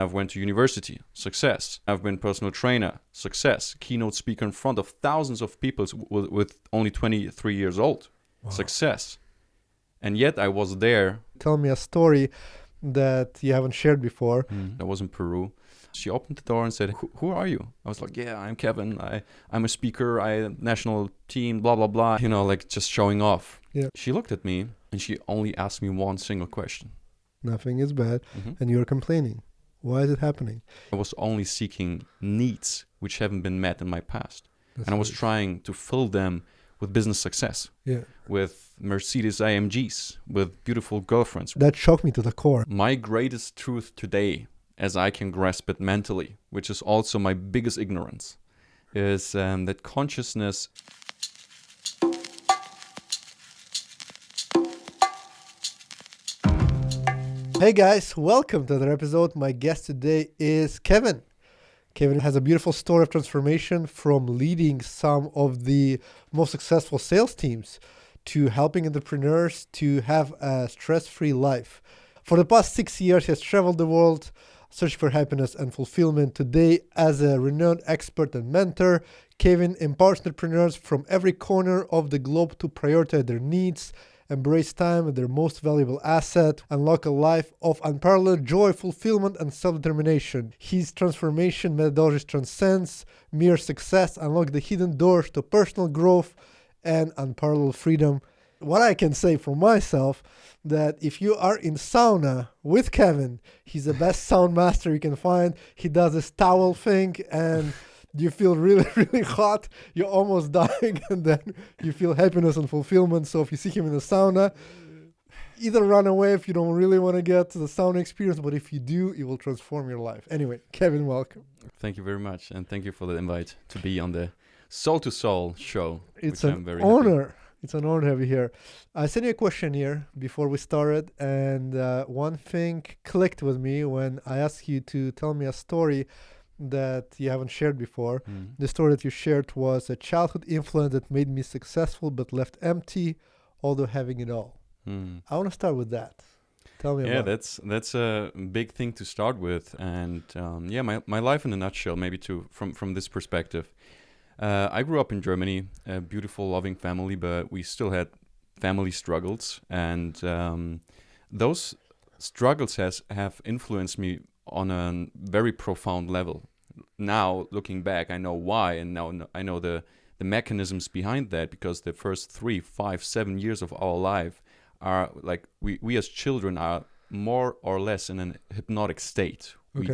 I've went to university, success. I've been personal trainer, success. Keynote speaker in front of thousands of people with only 23 years old, success. And yet I was there. Tell me a story that you haven't shared before. I was in Peru. She opened the door and said, who are you? I was like, yeah, I'm Kevin. I'm a speaker. national team, blah, blah, blah. You know, like just showing off. Yeah. She looked at me and she only asked me one single question. Nothing is bad. And you're complaining. Why is it happening? I was only seeking needs which haven't been met in my past. That's and I was nice. trying to fill them with business success. Yeah. With Mercedes AMGs, with beautiful girlfriends. That shocked me to the core. My greatest truth today, as I can grasp it mentally, which is also my biggest ignorance, is that consciousness... Hey guys, welcome to another episode. My guest today is Kevin. Kevin has a beautiful story of transformation from leading some of the most successful sales teams to helping entrepreneurs to have a stress-free life. For the past 6 years, he has traveled the world, searching for happiness and fulfillment. Today, as a renowned expert and mentor, Kevin empowers entrepreneurs from every corner of the globe to prioritize their needs, embrace time as their most valuable asset, unlock a life of unparalleled joy, fulfillment, and self-determination. His transformation methodology transcends mere success, unlock the hidden doors to personal growth and unparalleled freedom. What I can say for myself, that if you are in sauna with Kevin, he's the best sound master you can find. He does this towel thing and you feel really, really hot. You're almost dying and then you feel happiness and fulfillment. So if you see him in the sauna, either run away if you don't really want to get the sauna experience, but if you do, it will transform your life. Anyway, Kevin, welcome. Thank you very much. And thank you for the invite to be on the Soul to Soul show. It's which an I'm very honor. happy. It's an honor to have you here. I sent you a question here before we started, and one thing clicked with me when I asked you to tell me a story that you haven't shared before. The story that you shared was a childhood influence that made me successful but left empty, although having it all. I want to start with that. Tell me about it. That's a big thing to start with. And my life in a nutshell, maybe from this perspective. I grew up in Germany, a beautiful, loving family, but we still had family struggles. And those struggles have influenced me on a very profound level. Now, looking back, I know why, and now I know the mechanisms behind that, because the first 3, 5, 7 years of our life are like we as children are more or less in a hypnotic state. Okay.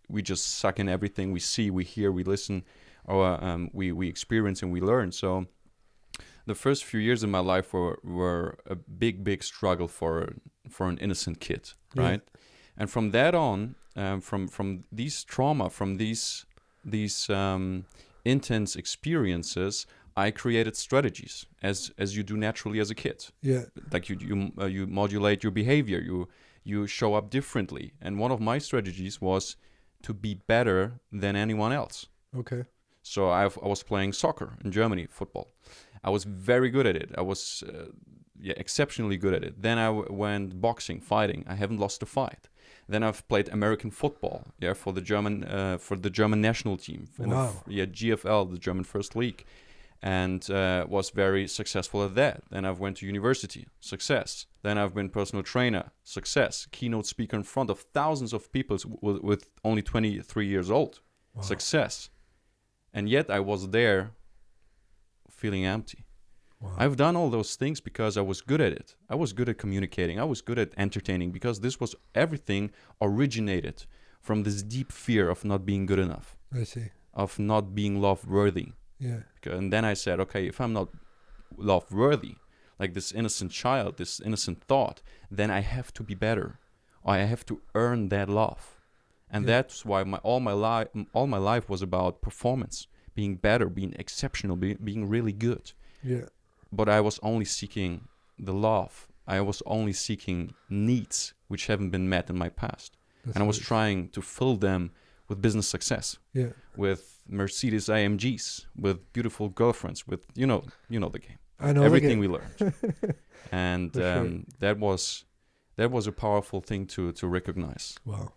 We just suck in everything we see, we hear, we listen, or we experience and we learn. So the first few years of my life were a big struggle for an innocent kid, right? Yeah. And from that on, from these trauma, from these intense experiences, I created strategies as you do naturally as a kid. Yeah. Like you modulate your behavior, you show up differently. And one of my strategies was to be better than anyone else. Okay. So I was playing soccer in Germany, football. I was very good at it. I was exceptionally good at it. Then I went boxing, fighting. I haven't lost a fight. Then I've played American football, for the German national team. Wow. GFL, the German First League, and was very successful at that. Then I've went to university, success. Then I've been personal trainer, success. Keynote speaker in front of thousands of people with only 23 years old, success. And yet I was there feeling empty. Wow. I've done all those things because I was good at it. I was good at communicating. I was good at entertaining, because everything originated from this deep fear of not being good enough. I see. Of not being love-worthy. Yeah. And then I said, okay, if I'm not love-worthy, like this innocent child, this innocent thought, then I have to be better. Or I have to earn that love. And that's why all my life was about performance, being better, being exceptional, being really good. Yeah. But I was only seeking the love. I was only seeking needs which haven't been met in my past. And I was trying to fill them with business success. Yeah. With Mercedes AMGs, with beautiful girlfriends, with you know the game. I know everything we learned. And sure. that was a powerful thing to recognize. Wow.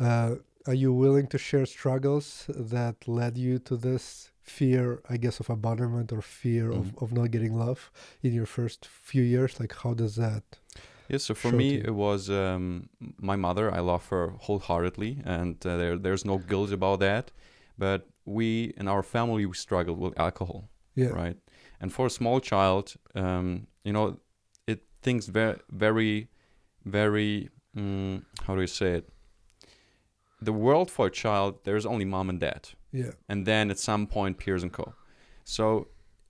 Are you willing to share struggles that led you to this fear, I guess, of abandonment or fear Mhm. of not getting love in your first few years? Like, how does that Yeah, so for show to me, you? it was my mother. I love her wholeheartedly, and there's no guilt about that. But we, in our family, we struggled with alcohol, Yeah, right? And for a small child, it thinks very, very, very, how do you say it? The world for a child, there's only mom and dad, yeah, and then at some point, peers and co. So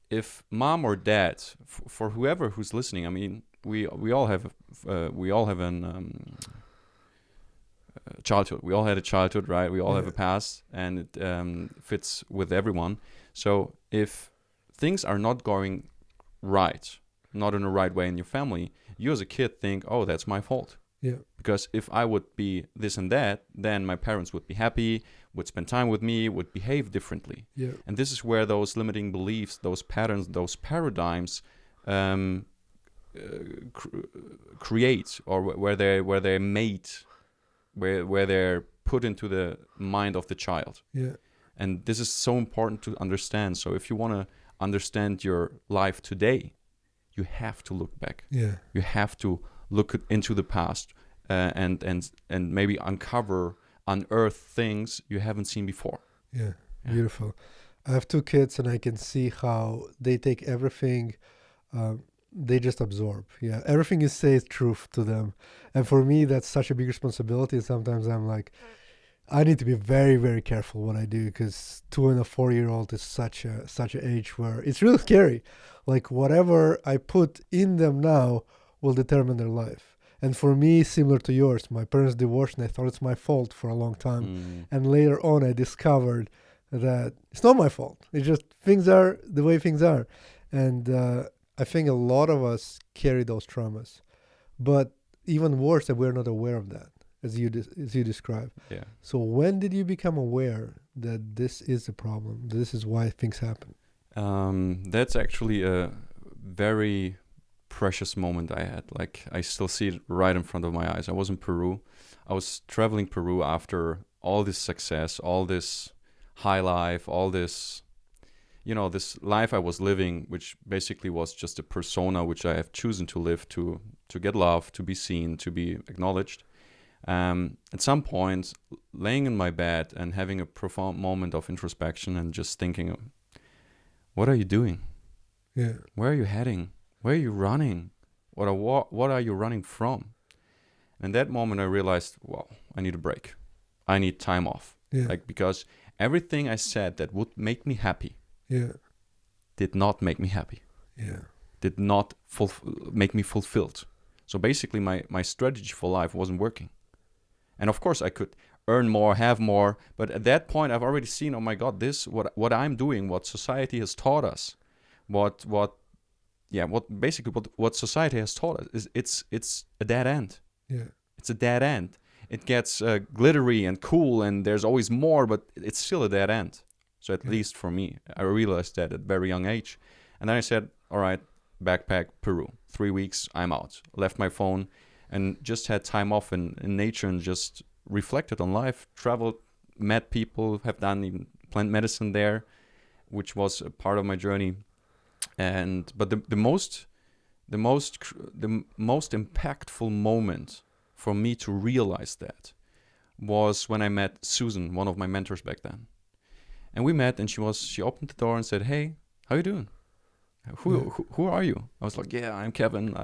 if mom or dad, for whoever who's listening, I mean, we all have an childhood. We all had a childhood, right? We all have yeah, a past, and it fits with everyone. So if things are not going right, not in the right way in your family, you as a kid think, oh, that's my fault. yeah, Because if I would be this and that, then my parents would be happy, would spend time with me, would behave differently. yeah, And this is where those limiting beliefs, those patterns, those paradigms um, create, or where they're made, where they're put into the mind of the child. yeah, And this is so important to understand. So if you want to understand your life today, you have to look back. yeah, You have to look into the past, and maybe unearth things you haven't seen before. yeah. Yeah. Beautiful. I have two kids, and I can see how they take everything. They just absorb. Yeah, everything you say is truth to them, and for me, that's such a big responsibility. Sometimes I'm like, I need to be very, very careful what I do because 2 and a 4-year-old is such an age where it's really scary. Like whatever I put in them now will determine their life. And for me, similar to yours, my parents divorced and I thought it's my fault for a long time. Mm, And later on, I discovered that it's not my fault. It's just things are the way things are. And I think a lot of us carry those traumas. But even worse, that we're not aware of that, as you described. yeah. So when did you become aware that this is a problem? This is why things happen? That's actually a very precious moment I had. Like I still see it right in front of my eyes. I was in Peru. I was traveling Peru after all this success, all this high life, all this, this life I was living, which basically was just a persona which I have chosen to live to get love, to be seen, to be acknowledged. At some point, laying in my bed and having a profound moment of introspection and just thinking, what are you doing? Yeah, Where are you heading? Where are you running? What are you running from? And in that moment, I realized, well, I need a break. I need time off. yeah, Because everything I said that would make me happy yeah, did not make me happy, yeah, did not make me fulfilled. So basically, my strategy for life wasn't working. And of course, I could earn more, have more. But at that point, I've already seen, oh my God, what I'm doing, what society has taught us, what society has taught us is it's a dead end. yeah, It's a dead end. It gets glittery and cool, and there's always more, but it's still a dead end. So at yeah, least for me, I realized that at a very young age. And then I said, all right, backpack, Peru. 3 weeks, I'm out. Left my phone and just had time off in nature and just reflected on life, traveled, met people, have done even plant medicine there, which was a part of my journey. But the most impactful moment for me to realize that was when I met Susan, one of my mentors back then. And we met, and she opened the door and said, "Hey, how you doing? Who are you?" I was like, "Yeah, I'm Kevin.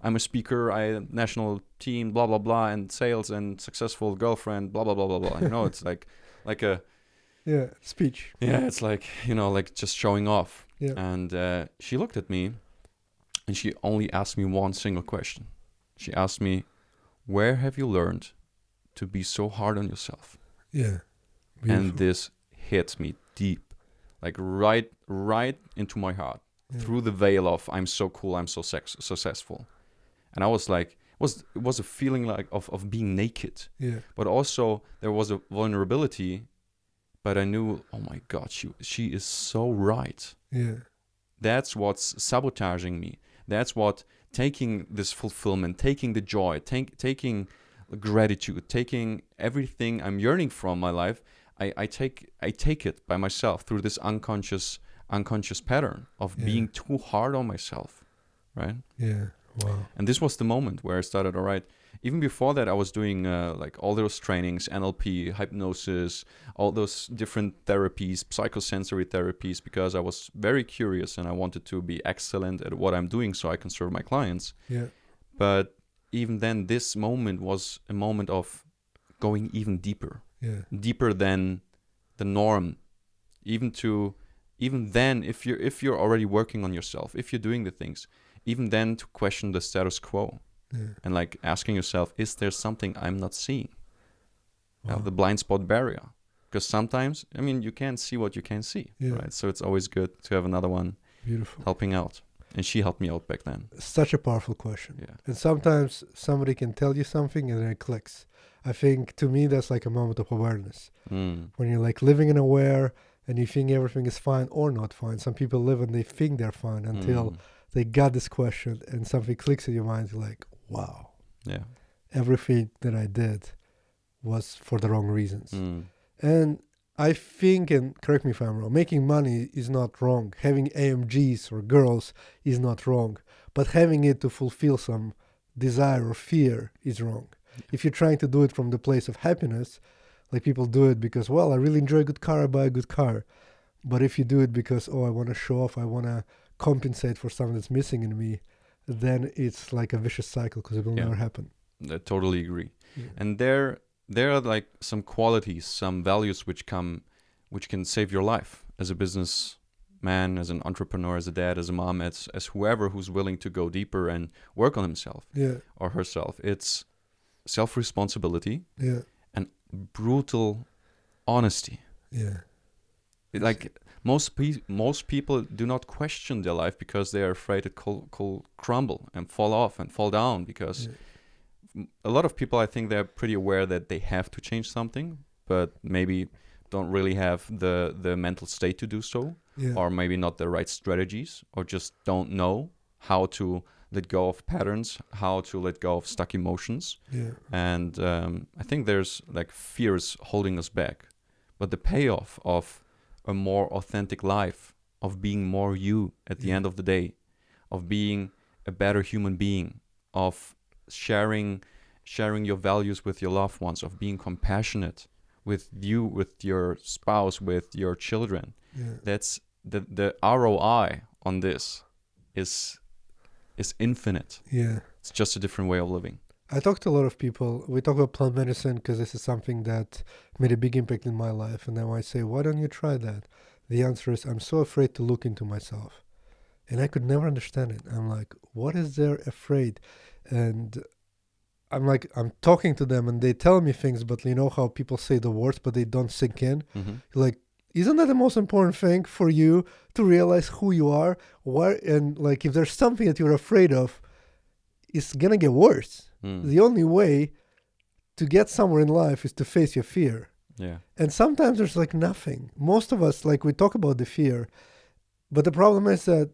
I'm a speaker. I national team, blah blah blah, and sales and successful girlfriend, blah blah blah blah blah." It's like a yeah. Speech. yeah, it's like like just showing off. Yeah, And she looked at me, and she only asked me one single question. She asked me, "Where have you learned to be so hard on yourself?" yeah. And Beautiful. this hit me deep, like right into my heart, Yeah, through the veil of I'm so cool, I'm so successful. And I was like, it was a feeling like of being naked, yeah, but also there was a vulnerability. But I knew, oh my God, she is so right. yeah, That's what's sabotaging me. That's what taking this fulfillment, taking the joy, taking gratitude, taking everything I'm yearning from my life. I take it by myself through this unconscious pattern of being too hard on myself, right? Yeah. Wow. And this was the moment where I started, all right, even before that, I was doing like all those trainings, NLP, hypnosis, all those different therapies, psychosensory therapies, because I was very curious and I wanted to be excellent at what I'm doing so I can serve my clients. Yeah. But even then, this moment was a moment of going even deeper, deeper than the norm. Even then, if you're already working on yourself, if you're doing the things, even then to question the status quo. And like asking yourself, is there something I'm not seeing? The blind spot barrier. Because sometimes, I mean, you can't see what you can't see, right? So it's always good to have another one helping out. And she helped me out back then. Such a powerful question. Yeah. And sometimes somebody can tell you something and then it clicks. I think to me, that's like a moment of awareness. When you're like living in aware and you think everything is fine or not fine. Some people live and they think they're fine until they got this question and something clicks in your mind. You're like, wow. Yeah. Everything that I did was for the wrong reasons. And I think, and correct me if I'm wrong, making money is not wrong. Having AMGs or girls is not wrong. But having it to fulfill some desire or fear is wrong. If you're trying to do it from the place of happiness, like people do it because, well, I really enjoy a good car, I buy a good car. But if you do it because, I want to show off, I want to compensate for something that's missing in me, then it's like a vicious cycle because it will never happen. I totally agree. And there are like some qualities, some values which can save your life as a businessman, as an entrepreneur, as a dad, as a mom, as whoever who's willing to go deeper and work on himself or herself. It's self-responsibility and brutal honesty. Like most people do not question their life because they are afraid it could crumble and fall off and fall down, because a lot of people, I think, they're pretty aware that they have to change something, but maybe don't really have the mental state to do so, or maybe not the right strategies, or just don't know how to let go of patterns, how to let go of stuck emotions. And I think there's like fears holding us back. But the payoff of a more authentic life, of being more you at the end of the day, of being a better human being, of sharing your values with your loved ones, of being compassionate with you, with your spouse, with your children. That's the ROI on this is infinite. It's just a different way of living. I talk to a lot of people. We talk about plant medicine because this is something that made a big impact in my life. And then I say, why don't you try that? The answer is, I'm so afraid to look into myself. And I could never understand it. I'm like, what is there afraid? And I'm talking to them and they tell me things, but you know how people say the words, but they don't sink in? Like, isn't that the most important thing for you to realize who you are? And like, if there's something that you're afraid of, it's going to get worse. The only way to get somewhere in life is to face your fear. And sometimes there's like nothing. Most of us, like, we talk about the fear, but the problem is that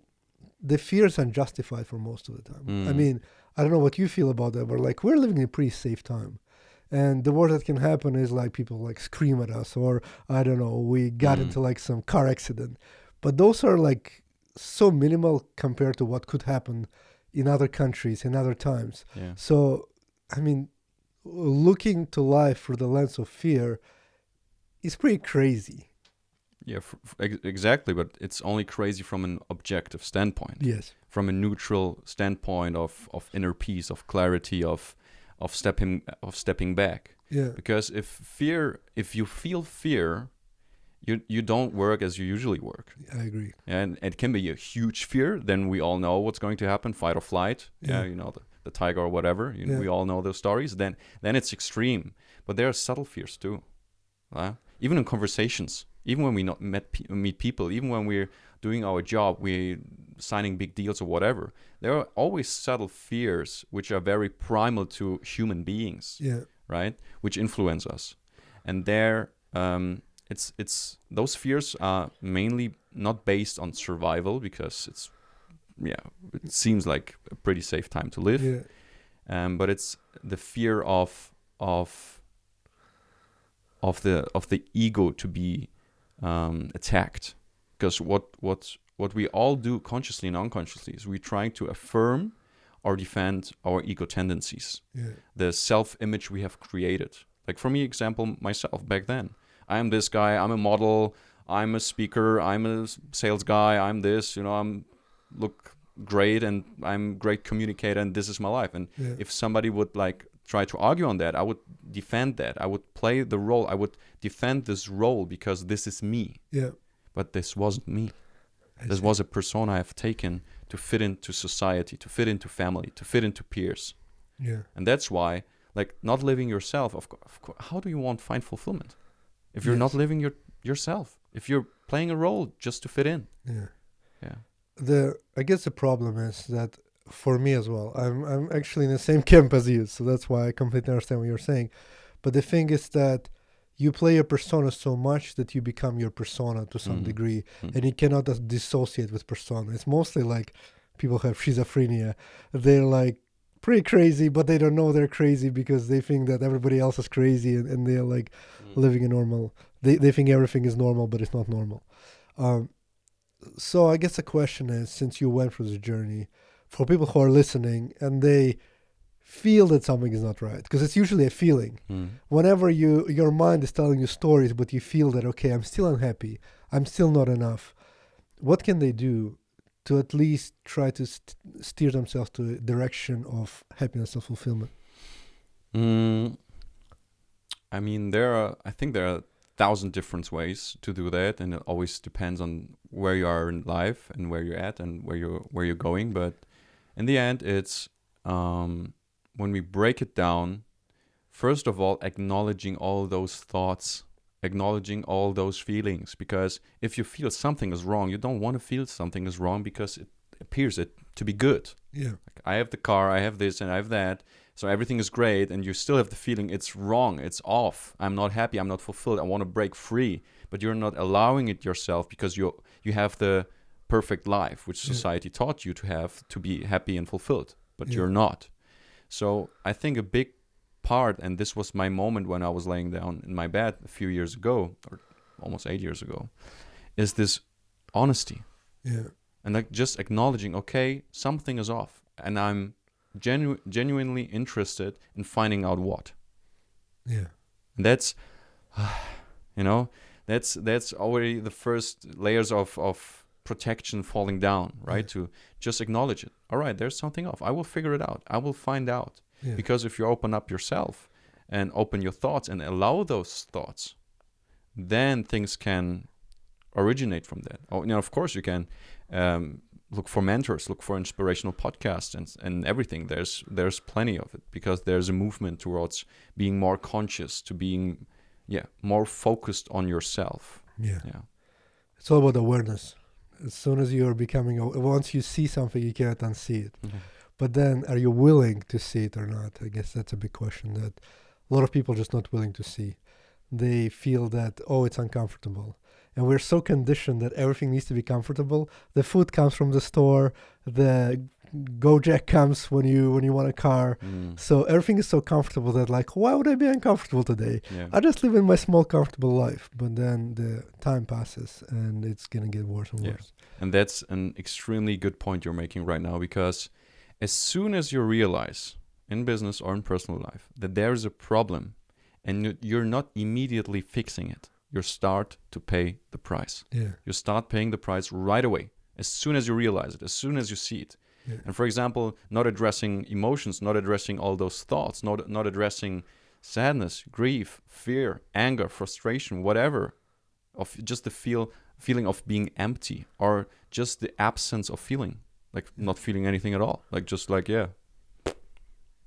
the fear is unjustified for most of the time. I mean, I don't know what you feel about that, but like, we're living in a pretty safe time. And the worst that can happen is like people like scream at us, or I don't know, we got into like some car accident. But those are like so minimal compared to what could happen in other countries, in other times. So, I mean, looking to life through the lens of fear is pretty crazy. Exactly, but it's only crazy from an objective standpoint. From a neutral standpoint of inner peace, of clarity, of stepping back. Because if you feel fear, you don't work as you usually work. I agree. And it can be a huge fear. Then we all know what's going to happen: fight or flight. You know, the tiger or whatever. We all know those stories. Then it's extreme. But there are subtle fears too. Even in conversations, even when we not meet people, even when we're doing our job, we're signing big deals or whatever, there are always subtle fears which are very primal to human beings, right? Which influence us. And there, it's those fears are mainly not based on survival, because it seems like a pretty safe time to live. But it's the fear of of the ego to be attacked, because what we all do consciously and unconsciously is we're trying to affirm or defend our ego tendencies, the self-image we have created. Like for me, example, myself back then, I am this guy, I'm a model, I'm a speaker, I'm a sales guy, I'm this, I'm look great and I'm great communicator and this is my life. And if somebody would like try to argue on that, I would defend that. I would play the role. I would defend this role because this is me. Yeah. But this wasn't me. This was a persona I have taken to fit into society, to fit into family, to fit into peers. Yeah. And that's why, like, not living yourself, of course, how do you want to find fulfillment? If you're not living yourself, if you're playing a role just to fit in. Yeah. Yeah. I guess the problem is that for me as well, I'm actually in the same camp as you, so that's why I completely understand what you're saying. But the thing is that you play your persona so much that you become your persona to some degree, and you cannot dissociate with persona. It's mostly like people have schizophrenia. They're like pretty crazy, but they don't know they're crazy because they think that everybody else is crazy, and they're like living a normal. They think everything is normal, but it's not normal. So I guess the question is, since you went through this journey, for people who are listening and they feel that something is not right, because it's usually a feeling. Whenever your mind is telling you stories, but you feel that, okay, I'm still unhappy, I'm still not enough, what can they do to at least try to steer themselves to a direction of happiness and fulfillment? I mean, I think there are 1,000 different ways to do that, and it always depends on where you are in life and where you're at and where you're going. But in the end, it's when we break it down, first of all, acknowledging all those thoughts, acknowledging all those feelings. Because if you feel something is wrong, you don't want to feel something is wrong because it appears it to be good. Yeah. Like, I have the car, I have this, and I have that. So everything is great, and you still have the feeling it's wrong, it's off. I'm not happy, I'm not fulfilled, I want to break free. But you're not allowing it yourself because you have the perfect life, which society taught you to have, to be happy and fulfilled. But you're not. So I think a big part, and this was my moment when I was laying down in my bed a few years ago, or almost 8 years ago, is this honesty. Yeah. And like just acknowledging, okay, something is off. And I'm genuinely interested in finding out what. Yeah. And that's, that's already the first layers of protection falling down, right? To just acknowledge it. All right, there's something off. I will figure it out. I will find out. Yeah. Because if you open up yourself and open your thoughts and allow those thoughts, then things can originate from that. Of course you can look for mentors, look for inspirational podcasts and everything. There's plenty of it because there's a movement towards being more conscious, to being more focused on yourself. Yeah. It's all about awareness. As soon as you're once you see something, you cannot unsee it. Mm-hmm. But then, are you willing to see it or not? I guess that's a big question that a lot of people are just not willing to see. They feel that, it's uncomfortable. And we're so conditioned that everything needs to be comfortable. The food comes from the store. The Gojek comes when you want a car. So everything is so comfortable that, like, why would I be uncomfortable today? Yeah. I just live in my small, comfortable life. But then the time passes and it's going to get worse and worse. And that's an extremely good point you're making right now, because as soon as you realize in business or in personal life that there is a problem and you're not immediately fixing it, you start to pay the price. Yeah. You start paying the price right away, as soon as you realize it, as soon as you see it. Yeah. And for example, not addressing emotions, not addressing all those thoughts, not addressing sadness, grief, fear, anger, frustration, whatever, of just the feeling of being empty, or just the absence of feeling, like not feeling anything at all. Like just like, I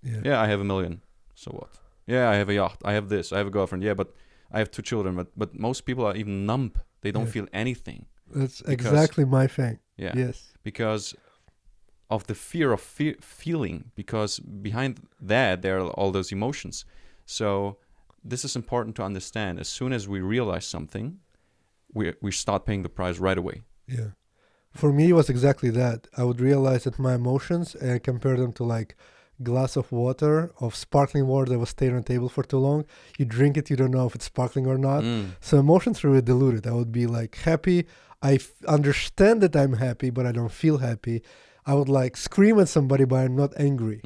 have $1 million. So what? Yeah, I have a yacht. I have this. I have a girlfriend. Yeah, but I have 2 children. But most people are even numb. They don't feel anything. That's exactly my thing. Yeah. Yes. Because of the fear of feeling. Because behind that, there are all those emotions. So this is important to understand. As soon as we realize something, we start paying the price right away. Yeah. For me, it was exactly that. I would realize that my emotions and compare them to like glass of water, of sparkling water that was staying on the table for too long. You drink it, you don't know if it's sparkling or not. So emotions are really diluted. I would be like happy. Understand that I'm happy, but I don't feel happy. I would like scream at somebody, but I'm not angry.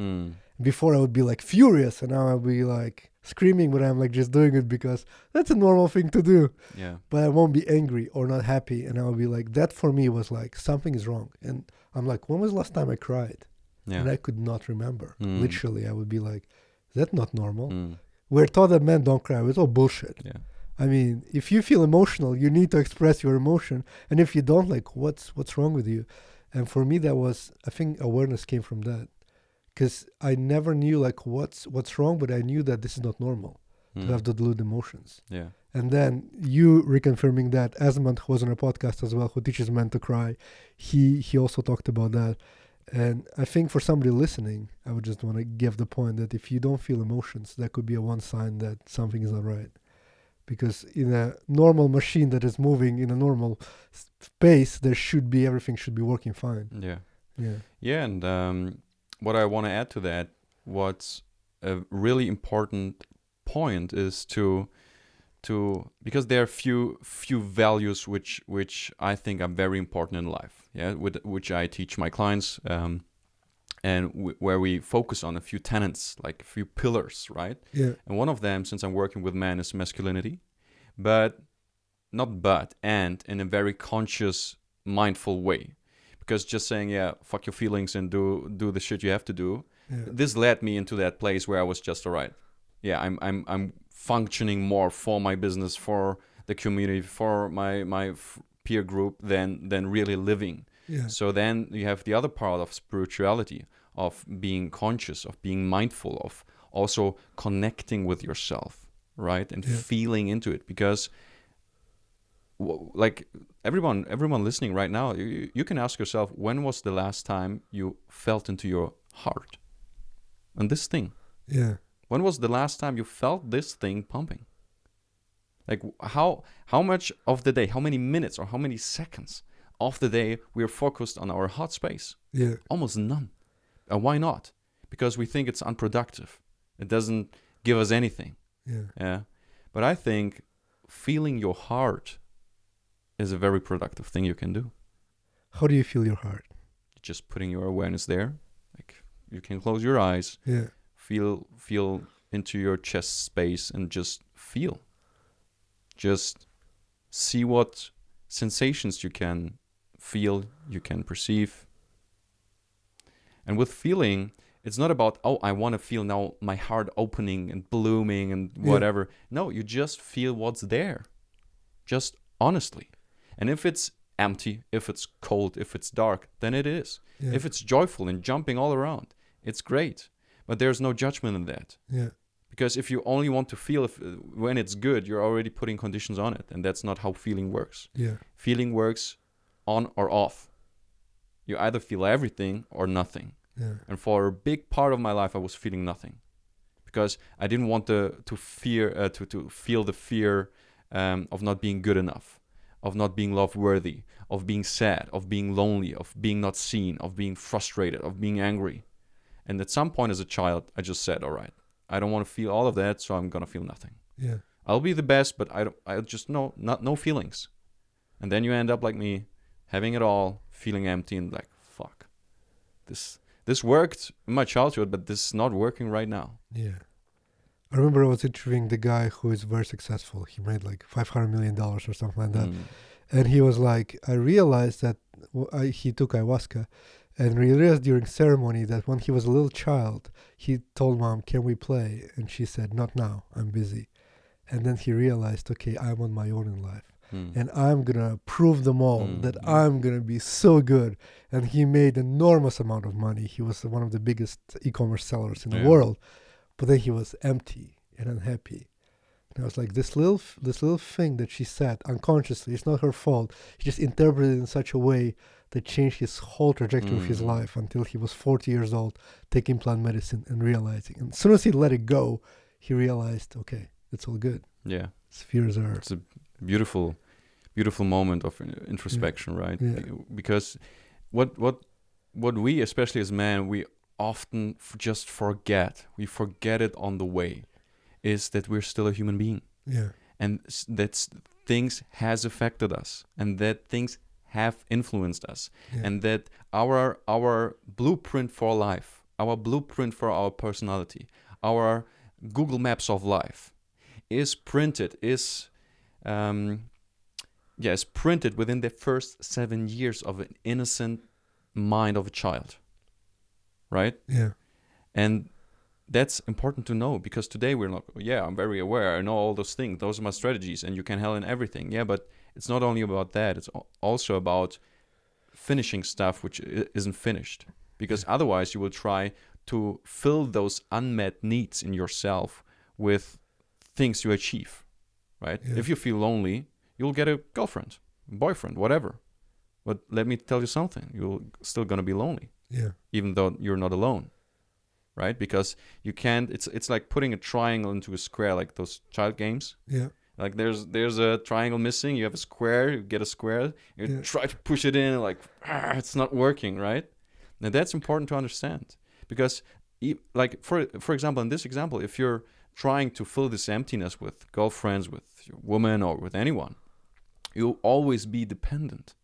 Before I would be like furious, and now I'll be like screaming, but I'm like just doing it because that's a normal thing to do. Yeah. But I won't be angry or not happy, and I'll be like, that for me was like something is wrong. And I'm like, when was the last time I cried? Yeah. And I could not remember. Literally, I would be like, is that not normal? Mm. We're taught that men don't cry. It's all bullshit. Yeah. I mean, if you feel emotional, you need to express your emotion. And if you don't, like, what's wrong with you? And for me, that was, I think awareness came from that. Because I never knew like what's wrong, but I knew that this is not normal to have the diluted emotions. Yeah. And then you reconfirming that, Asmund, who was on a podcast as well, who teaches men to cry, he also talked about that. And I think for somebody listening, I would just want to give the point that if you don't feel emotions, that could be a one sign that something is not right. Because in a normal machine that is moving in a normal space, everything should be working fine. Yeah. Yeah. Yeah. And what I want to add to that, what's a really important point is to because there are few values which I think are very important in life. Yeah, which I teach my clients, and where we focus on a few tenets, like a few pillars, right? Yeah. And one of them, since I'm working with men, is masculinity, and in a very conscious, mindful way. Because just saying, yeah, fuck your feelings and do the shit you have to do, this led me into that place where I was just all right. Yeah, I'm functioning more for my business, for the community, for my peer group than really living. Yeah. So then you have the other part of spirituality, of being conscious, of being mindful, of also connecting with yourself, right? And feeling into it. Because like everyone listening right now, you can ask yourself, when was the last time you felt into your heart and this thing? Yeah. When was the last time you felt this thing pumping? Like how much of the day, how many minutes or how many seconds of the day we are focused on our heart space? Yeah. Almost none. Why not? Because we think it's unproductive. It doesn't give us anything. Yeah. But I think feeling your heart is a very productive thing you can do. How do you feel your heart? Just putting your awareness there. Like you can close your eyes. Yeah. Feel into your chest space and just feel. Just see what sensations you can feel, you can perceive. And with feeling, it's not about, oh, I want to feel now my heart opening and blooming and whatever. No, you just feel what's there. Just honestly. And if it's empty, if it's cold, if it's dark, then it is. Yeah. If it's joyful and jumping all around, it's great. But there's no judgment in that. Yeah. Because if you only want to feel when it's good, you're already putting conditions on it. And that's not how feeling works. Yeah. Feeling works on or off. You either feel everything or nothing. Yeah. And for a big part of my life, I was feeling nothing. Because I didn't want to feel the fear of not being good enough, of not being love-worthy, of being sad, of being lonely, of being not seen, of being frustrated, of being angry. And at some point as a child, I just said, all right, I don't want to feel all of that, so I'm going to feel nothing. Yeah. I'll be the best, but I just no feelings. And then you end up like me, having it all, feeling empty and like, fuck. This worked in my childhood, but this is not working right now. Yeah. I remember I was interviewing the guy who is very successful. He made like $500 million or something like that. And he was like, I realized that he took ayahuasca and realized during ceremony that when he was a little child, he told mom, can we play? And she said, not now, I'm busy. And then he realized, okay, I'm on my own in life. And I'm going to prove them all that I'm going to be so good. And he made enormous amount of money. He was one of the biggest e-commerce sellers in the world. But then he was empty and unhappy. And I was like, this little thing that she said unconsciously, it's not her fault. She just interpreted it in such a way that changed his whole trajectory of his life until he was 40 years old, taking plant medicine and realizing. And as soon as he let it go, he realized, okay, it's all good. Yeah. His fears are... It's a beautiful moment of introspection, right? Yeah. Because what we, especially as men, we often just forget, we forget it on the way, is that we're still a human being. Yeah. And that things has affected us, and that things have influenced us, Yeah. and that our blueprint for life, our blueprint for our personality, our Google Maps of life is printed, is printed within the first 7 years of an innocent mind of a child, right? Yeah. And that's important to know, because today we're not, I'm very aware, I know all those things, those are my strategies, and you can handle everything. Yeah, but it's not only about that, it's also about finishing stuff which isn't finished, because otherwise you will try to fill those unmet needs in yourself with things you achieve, right? Yeah. If you feel lonely, you'll get a girlfriend, boyfriend, whatever. But let me tell you something, you're still going to be lonely, even though you're not alone, right? Because you can't, it's like putting a triangle into a square, like those child games. Yeah. Like there's a triangle missing, you have a square, you get a square, you try to push it in, like, it's not working, right? Now that's important to understand, because like for example, in this example, if you're trying to fill this emptiness with girlfriends, with your woman, or with anyone, you'll always be dependent.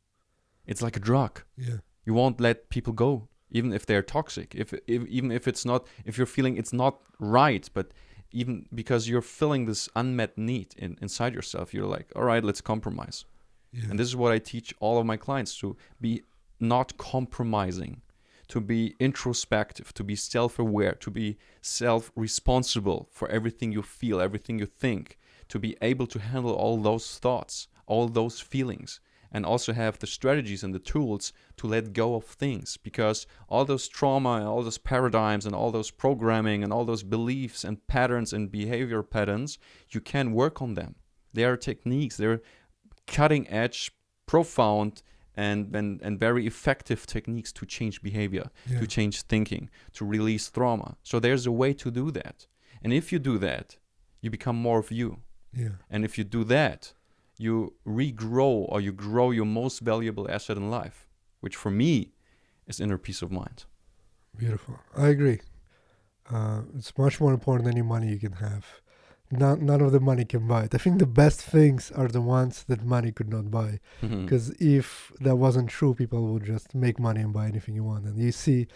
It's like a drug. Yeah. You won't let people go, even if they're toxic. Even if it's not, if you're feeling it's not right, but even because you're filling this unmet need inside yourself, you're like, all right, let's compromise. Yeah. And this is what I teach all of my clients, to be not compromising, to be introspective, to be self-aware, to be self-responsible for everything you feel, everything you think, to be able to handle all those thoughts, all those feelings, and also have the strategies and the tools to let go of things, because all those trauma and all those paradigms and all those programming and all those beliefs and patterns and behavior patterns, you can work on them. They are techniques, they're cutting edge, profound, and very effective techniques to change behavior, to change thinking, to release trauma. So there's a way to do that. And if you do that, you become more of you. Yeah. And if you do that, you regrow, or you grow your most valuable asset in life, which for me is inner peace of mind. Beautiful. I agree. It's much more important than any money you can have. None of the money can buy it. I think the best things are the ones that money could not buy. Because if that wasn't true, people would just make money and buy anything you want. And you see,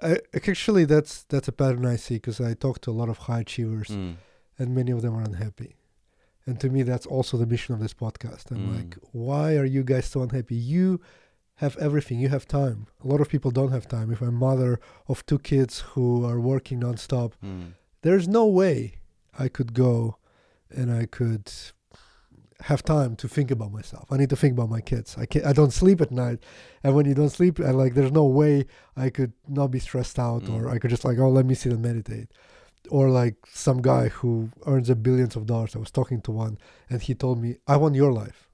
actually, that's a pattern I see, because I talk to a lot of high achievers, and many of them are unhappy. And to me, that's also the mission of this podcast. I'm like, why are you guys so unhappy? You have everything. You have time. A lot of people don't have time. If I'm a mother of 2 kids who are working nonstop, there's no way I could go and I could have time to think about myself. I need to think about my kids. I don't sleep at night. And when you don't sleep, there's no way I could not be stressed out, or I could just let me sit and meditate. Or like some guy who earns billions of dollars. I was talking to one, and he told me, I want your life.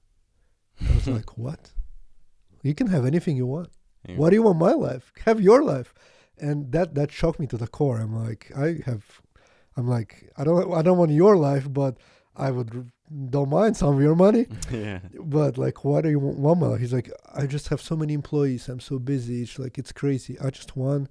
I was like, what? You can have anything you want. Yeah. Why do you want my life? Have your life. And that shocked me to the core. I'm like, I don't want your life, but I don't mind some of your money. Yeah. But like, why do you want my life? He's like, I just have so many employees. I'm so busy. It's crazy. I just want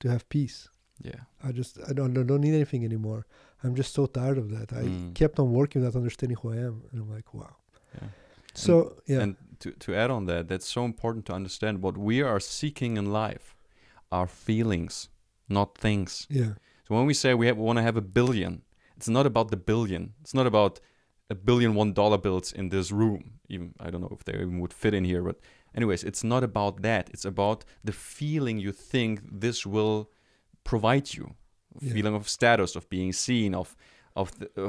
to have peace. Yeah. I don't need anything anymore. I'm just so tired of that. I kept on working without understanding who I am. And I'm like, wow. Yeah. So, And to add on that, that's so important to understand what we are seeking in life are feelings, not things. Yeah. So when we say we want to have 1 billion, it's not about the billion. It's not about $1 billion $1 bills in this room. Even I don't know if they even would fit in here. But anyways, it's not about that. It's about the feeling you think this will provide you. Feeling of status, of being seen, of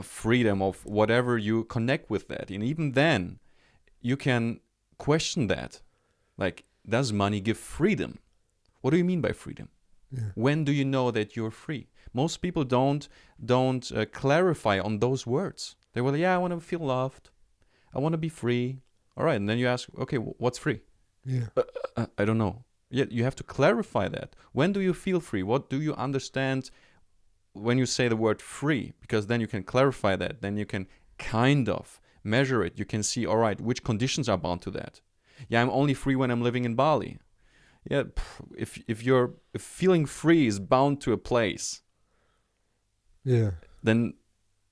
freedom, of whatever you connect with that. And even then, you can question that. Like, does money give freedom? What do you mean by freedom? Yeah. When do you know that you're free? Most people don't clarify on those words. They will, I want to feel loved. I want to be free. All right, and then you ask, okay, what's free? Yeah. I don't know. Yet you have to clarify that. When do you feel free? What do you understand when you say the word free? Because then you can clarify that. Then you can kind of measure it. You can see, all right, which conditions are bound to that. I'm only free when I'm living in Bali. Yeah, if feeling free is bound to a place, Yeah, then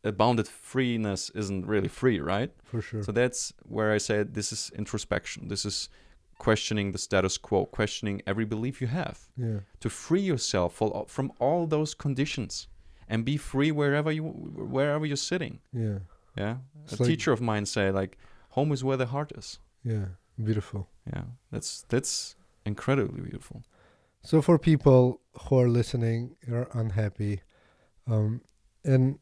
a bounded freeness isn't really free, right? for sure. So that's where I said this is introspection. This is questioning the status quo, questioning every belief you have, Yeah, to free yourself from all those conditions and be free wherever you're sitting. yeah, Yeah, It's a like- teacher of mine said, like, home is where the heart is. yeah. Beautiful. Yeah, that's incredibly beautiful. So for people who are listening, are unhappy, and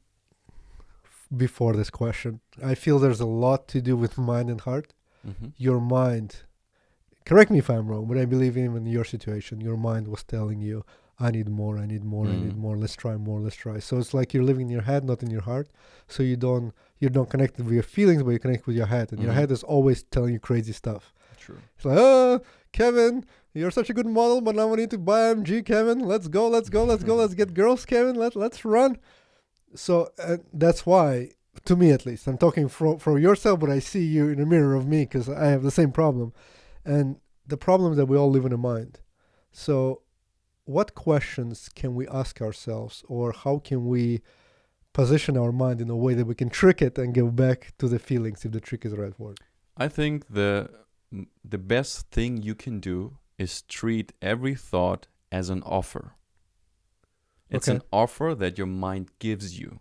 before this question, I feel there's a lot to do with mind and heart. Mm-hmm. Your mind, correct me if I'm wrong, but I believe even in your situation, your mind was telling you, I need more, I need more, I need more, let's try more, let's try. So it's like you're living in your head, not in your heart. So you're not connected with your feelings, but you connect with your head. And your head is always telling you crazy stuff. True. It's like, oh, Kevin, you're such a good model, but now we need to buy MG, Kevin. Let's go, let's get girls, Kevin. Let's run. So that's why, to me at least, I'm talking from yourself, but I see you in a mirror of me because I have the same problem. And the problem is that we all live in a mind. So what questions can we ask ourselves, or how can we position our mind in a way that we can trick it and go back to the feelings, if the trick is the right word? I think the best thing you can do is treat every thought as an offer. It's Okay. an offer that your mind gives you.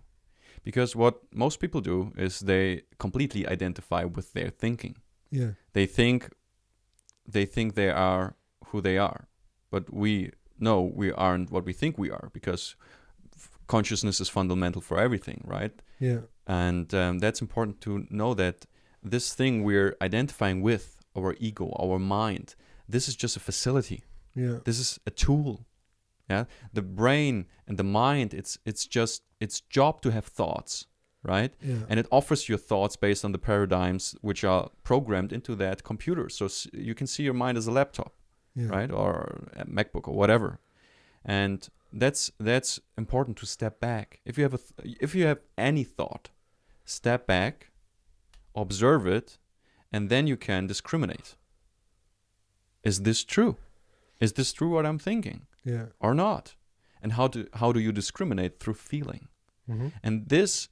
Because what most people do is they completely identify with their thinking. Yeah. They think they are who they are. But we know we aren't what we think we are, because consciousness is fundamental for everything, right? Yeah. And that's important to know, that this thing we're identifying with, our ego, our mind, this is just a facility. Yeah. This is a tool. Yeah, the brain and the mind, it's just its job to have thoughts, right? Yeah. And it offers you thoughts based on the paradigms which are programmed into that computer. So you can see your mind as a laptop, Yeah. right, or a MacBook or whatever. And that's important, to step back. If you have any thought, step back, observe it, and then you can discriminate. Is this true? Is this true what I'm thinking? Yeah. Or not? And how do you discriminate? Through feeling. Mm-hmm. And this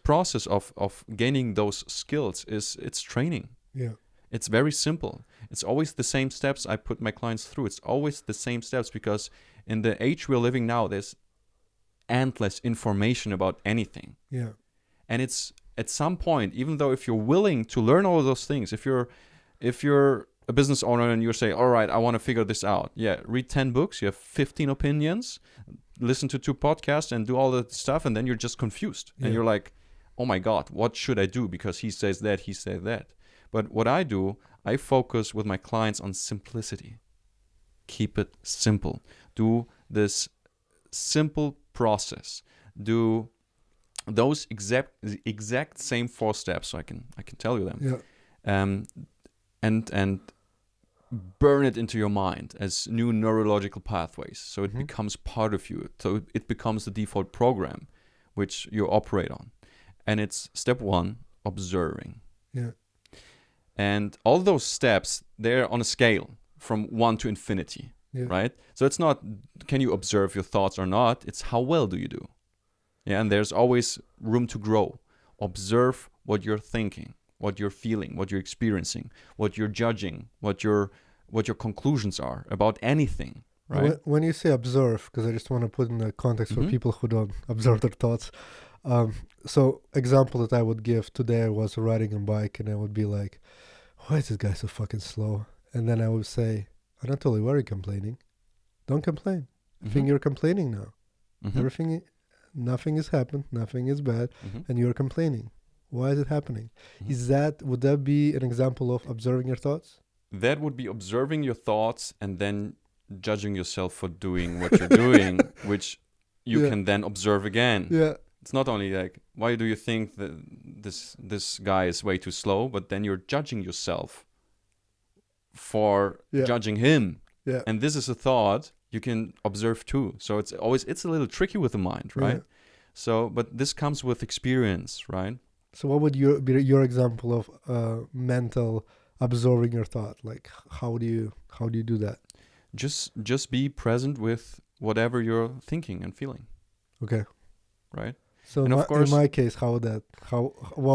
process of gaining those skills it's training. Yeah. It's very simple. It's always the same steps I put my clients through. It's always the same steps, because in the age we're living now, there's endless information about anything. Yeah. And it's at some point, even though if you're willing to learn all of those things, if you're a business owner and you say, all right, I want to figure this out. Yeah, read 10 books, you have 15 opinions, listen to 2 podcasts and do all that stuff, and then you're just confused. Yeah. And you're like, oh my God, what should I do? Because he says that, he said that. But what I do, I focus with my clients on simplicity. Keep it simple. Do this simple process. Do those exact same 4 steps, so I can tell you them. Yeah. And burn it into your mind as new neurological pathways, so it Mhm. becomes part of you. So it becomes the default program which you operate on. And it's step 1, observing. Yeah. And all those steps, they're on a scale from 1 to infinity, Yeah. right? So it's not, can you observe your thoughts or not? It's how well do you do? Yeah, and there's always room to grow. Observe what you're thinking, what you're feeling, what you're experiencing, what you're judging, what your conclusions are about anything, right? When you say observe, because I just want to put in the context for Mhm. people who don't observe their thoughts. So example that I would give today, I was riding a bike and I would be like, why is this guy so fucking slow? And then I would say, Anatoly, why are you complaining? Don't complain. I think you're complaining now. Mhm. Nothing has happened. Nothing is bad. Mhm. And you're complaining. Why is it happening? Would that be an example of observing your thoughts? That would be observing your thoughts and then judging yourself for doing what you're doing, which you Yeah. can then observe again. Yeah. It's not only like, why do you think that this guy is way too slow, but then you're judging yourself for Yeah. judging him. Yeah. And this is a thought you can observe too. So it's a little tricky with the mind, right? Yeah. So, but this comes with experience, right? So what would be your example of mental absorbing your thought? Like how do you do that? just be present with whatever you're thinking and feeling, Okay. right? So And of course- in my case, what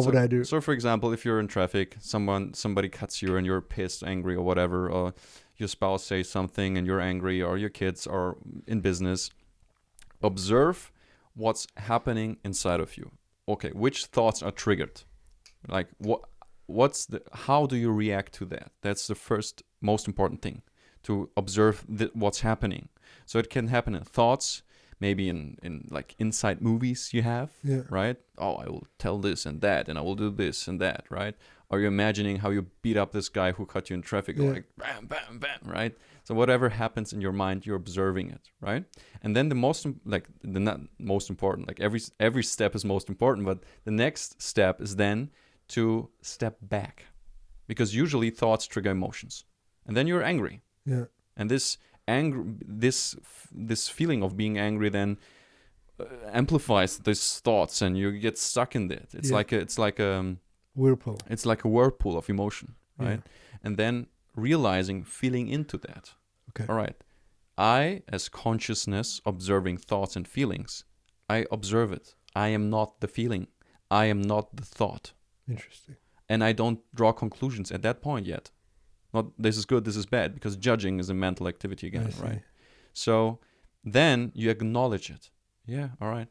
would I do? So for example, if you're in traffic, somebody cuts you and you're pissed, angry, or whatever, or your spouse says something and you're angry, or your kids are in business, observe what's happening inside of you. Okay, which thoughts are triggered? Like how do you react to that? That's the first most important thing, to observe what's happening. So it can happen in thoughts, maybe in like inside movies you have, Yeah. right? Oh, I will tell this and that, and I will do this and that, right? Or you're imagining how you beat up this guy who cut you in traffic, Yeah. like bam, bam, bam, right? So whatever happens in your mind, you're observing it, right? And then not most important, like every step is most important, but the next step is then to step back, because usually thoughts trigger emotions, and then you're angry, Yeah. and this feeling of being angry then amplifies these thoughts, and you get stuck in it. It's Yeah. like a Whirlpool. it's like a whirlpool of emotion, Yeah. right? And then feeling into that. Okay. All right. I, as consciousness, observing thoughts and feelings, I observe it. I am not the feeling. I am not the thought. Interesting. And I don't draw conclusions at that point yet. Not this is good, this is bad, because judging is a mental activity I again, see. right? So then you acknowledge it. Yeah, all right.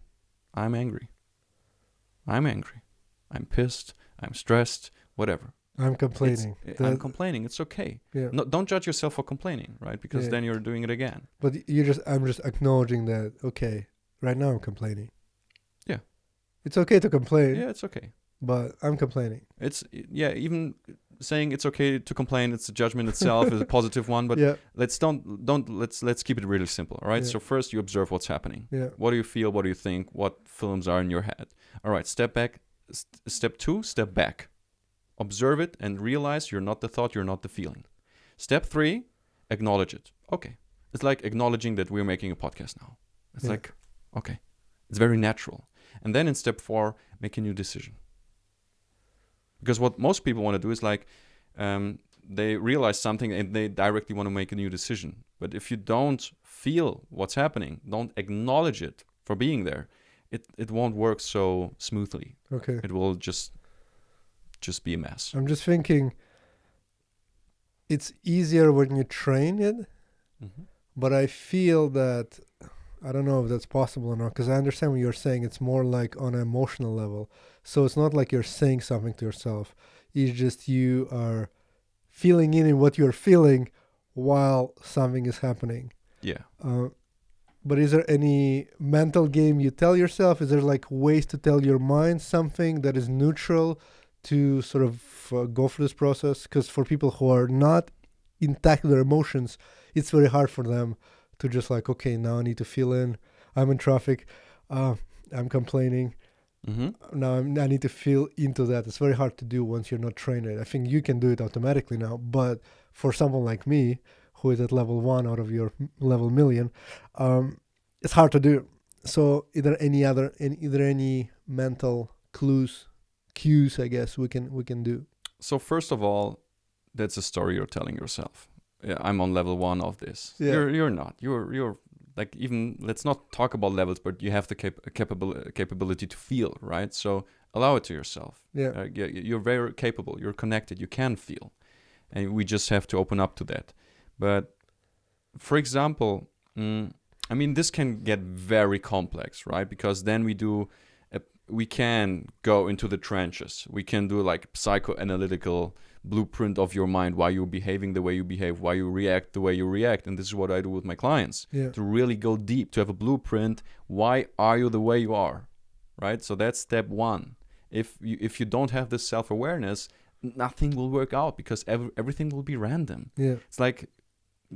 I'm angry. I'm pissed. I'm stressed. Whatever. I'm complaining. I'm complaining. It's okay. Yeah. No, don't judge yourself for complaining, right? Because Yeah. then you're doing it again. But I'm just acknowledging that, okay, right now I'm complaining. Yeah. It's okay to complain, Yeah, it's okay. but I'm complaining. Even saying it's okay to complain, it's a judgment itself is a positive one, but yeah. let's keep it really simple, all right? Yeah. So first you observe what's happening. Yeah. What do you feel? What do you think? What films are in your head? All right, step back. Step 2, step back. Observe it and realize you're not the thought, you're not the feeling. Step 3, acknowledge it. Okay. It's like acknowledging that we're making a podcast now. It's Yeah. like, okay. It's very natural. And then in step 4, make a new decision. Because what most people want to do is like, they realize something and they directly want to make a new decision. But if you don't feel what's happening, don't acknowledge it for being there, it won't work so smoothly. Okay. It will just be a mess. I'm just thinking it's easier when you train it, Mm-hmm. but I feel that, I don't know if that's possible or not, because I understand what you're saying. It's more like on an emotional level. So it's not like you're saying something to yourself. It's just you are feeling in what you're feeling while something is happening. Yeah. But is there any mental game you tell yourself? Is there like ways to tell your mind something that is neutral to sort of go through this process? Because for people who are not intact with their emotions, it's very hard for them to just like, okay, now I need to feel in. I'm in traffic. I'm complaining. Mm-hmm. Now I need to feel into that. It's very hard to do once you're not trained. I think you can do it automatically now. But for someone like me, who is at level 1 out of your level million, it's hard to do. So is there any mental cues, I guess, we can do? So first of all, that's a story you're telling yourself. Yeah, I'm on level 1 of this. Yeah. You're not. You're like, even let's not talk about levels, but you have the capability to feel, right? So allow it to yourself. Yeah. You're very capable. You're connected. You can feel, and we just have to open up to that. But for example, I mean, this can get very complex, right? Because then we can go into the trenches. We can do like psychoanalytical blueprint of your mind, why you're behaving the way you behave, why you react the way you react. And this is what I do with my clients, to really go deep, to have a blueprint. Why are you the way you are, right? So that's step 1. If you don't have this self-awareness, nothing will work out, because everything will be random. Yeah. It's like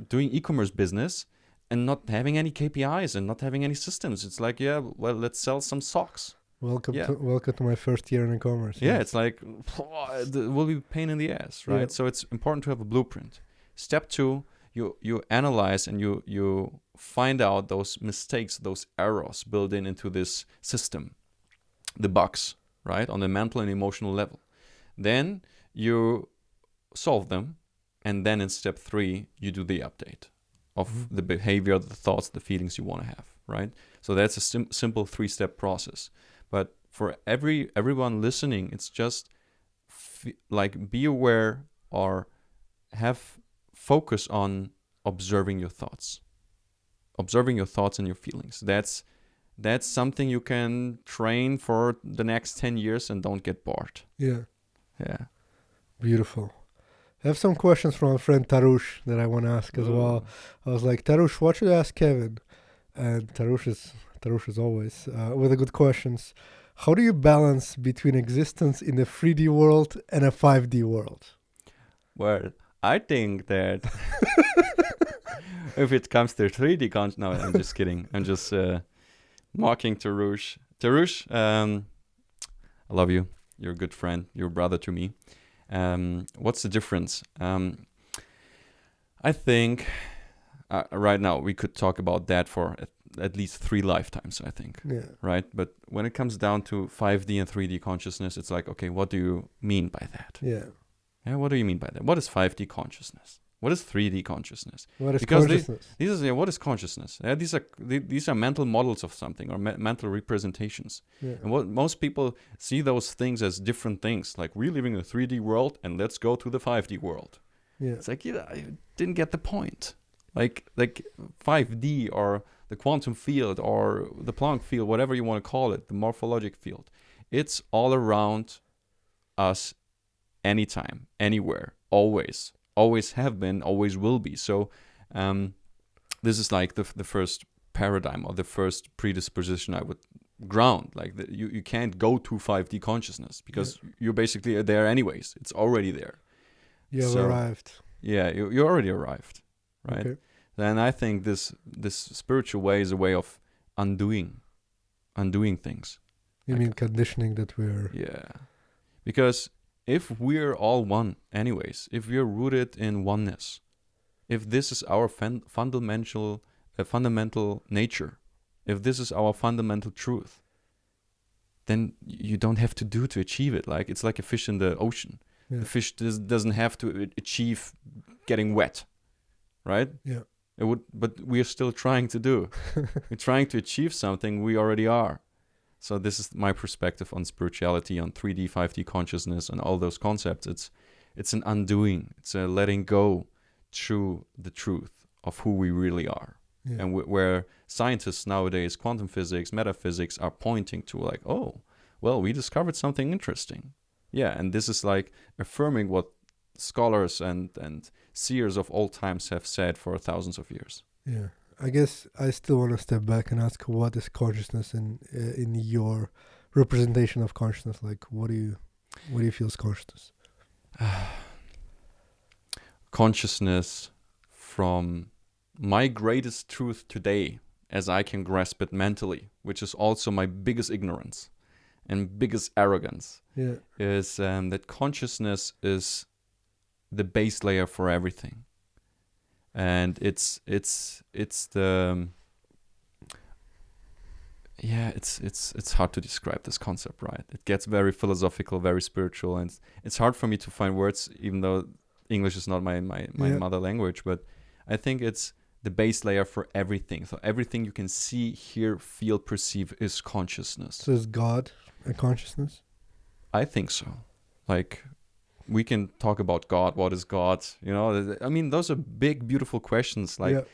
doing e-commerce business and not having any KPIs and not having any systems. It's like, yeah, well, let's sell some socks. Welcome to my first year in e-commerce. Yeah, it's like, it will be a pain in the ass, right? Yeah. So it's important to have a blueprint. Step 2, you analyze and you find out those mistakes, those errors built into this system, the bugs, right, on the mental and emotional level. Then you solve them, and then in step 3, you do the update. of the behavior, the thoughts, the feelings you want to have, right? So that's a simple 3-step process. But for everyone listening, it's just like be aware or have focus on observing your thoughts and your feelings. That's something you can train for the next 10 years and don't get bored. Yeah. Yeah. Beautiful. I have some questions from our friend Tarush that I want to ask as well. I was like, Tarush, what should I ask Kevin? And Tarush is always with the good questions. How do you balance between existence in the 3D world and a 5D world? Well, I think that if it comes to 3D content, no, I'm just kidding. I'm just mocking Tarush. Tarush, I love you. You're a good friend. You're a brother to me. What's the difference? I think right now we could talk about that for at least 3 lifetimes, I think. Yeah. Right? But when it comes down to 5D and 3D consciousness, it's like, okay, what do you mean by that? Yeah. Yeah, what do you mean by that? What is 5D consciousness? What is 3D consciousness? What is Because consciousness? what is consciousness? Yeah, these are mental models of something or mental representations. Yeah. And what most people see those things as different things, like we're living in a 3D world and let's go to the 5D world. Yeah. It's like, yeah, I didn't get the point. Like 5D or the quantum field or the Planck field, whatever you want to call it, the morphologic field. It's all around us anytime, anywhere, always. Always have been, always will be. So this is like the first paradigm or the first predisposition I would ground. Like you can't go to 5D consciousness because you're basically there anyways. It's already there. You have arrived. Yeah, you already arrived, right? Okay. Then I think this spiritual way is a way of undoing things. You mean conditioning that we're... Yeah. Because if we're all one anyways, if we're rooted in oneness, if this is our fundamental nature, if this is our fundamental truth, then you don't have to achieve it. Like it's like a fish in the ocean. Yeah. The fish doesn't have to achieve getting wet, right? Yeah. It would, but we're still trying to do. We're trying to achieve something we already are. So this is my perspective on spirituality, on 3D, 5D consciousness, and all those concepts. It's an undoing. It's a letting go through the truth of who we really are. Yeah. And where scientists nowadays, quantum physics, metaphysics, are pointing to like, oh, well, we discovered something interesting. Yeah, and this is like affirming what scholars and seers of all times have said for thousands of years. Yeah. I guess I still want to step back and ask, what is consciousness in your representation of consciousness? Like, what do you feel is consciousness? Consciousness, from my greatest truth today, as I can grasp it mentally, which is also my biggest ignorance and biggest arrogance, is that consciousness is the base layer for everything. And it's hard to describe this concept, right? It gets very philosophical, very spiritual, and it's hard for me to find words, even though English is not my mother language. But I think it's the base layer for everything. So everything you can see, hear, feel, perceive is consciousness. So is God a consciousness? I think so. Like, we can talk about God. What is God? You know, I mean, those are big, beautiful questions. Like,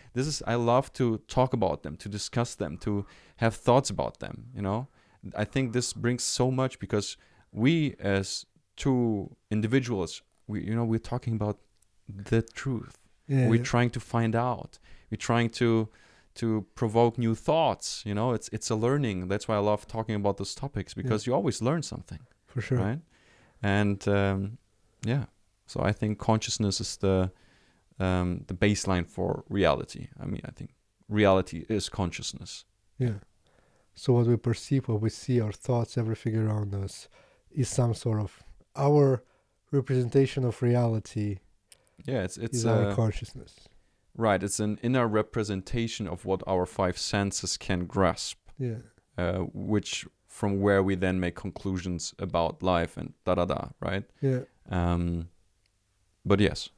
I love to talk about them, to discuss them, to have thoughts about them. You know, I think this brings so much because we, as two individuals, we're talking about the truth. We're trying to find out. We're trying to provoke new thoughts. You know, it's a learning. That's why I love talking about those topics, because you always learn something. For sure. Right? And so I think consciousness is the baseline for reality. I mean, I think reality is consciousness. Yeah. So what we perceive, what we see, our thoughts, everything around us is some sort of our representation of reality. Yeah, it's our consciousness. Right. It's an inner representation of what our 5 senses can grasp. Yeah. Which from where we then make conclusions about life and right? Yeah. But yes,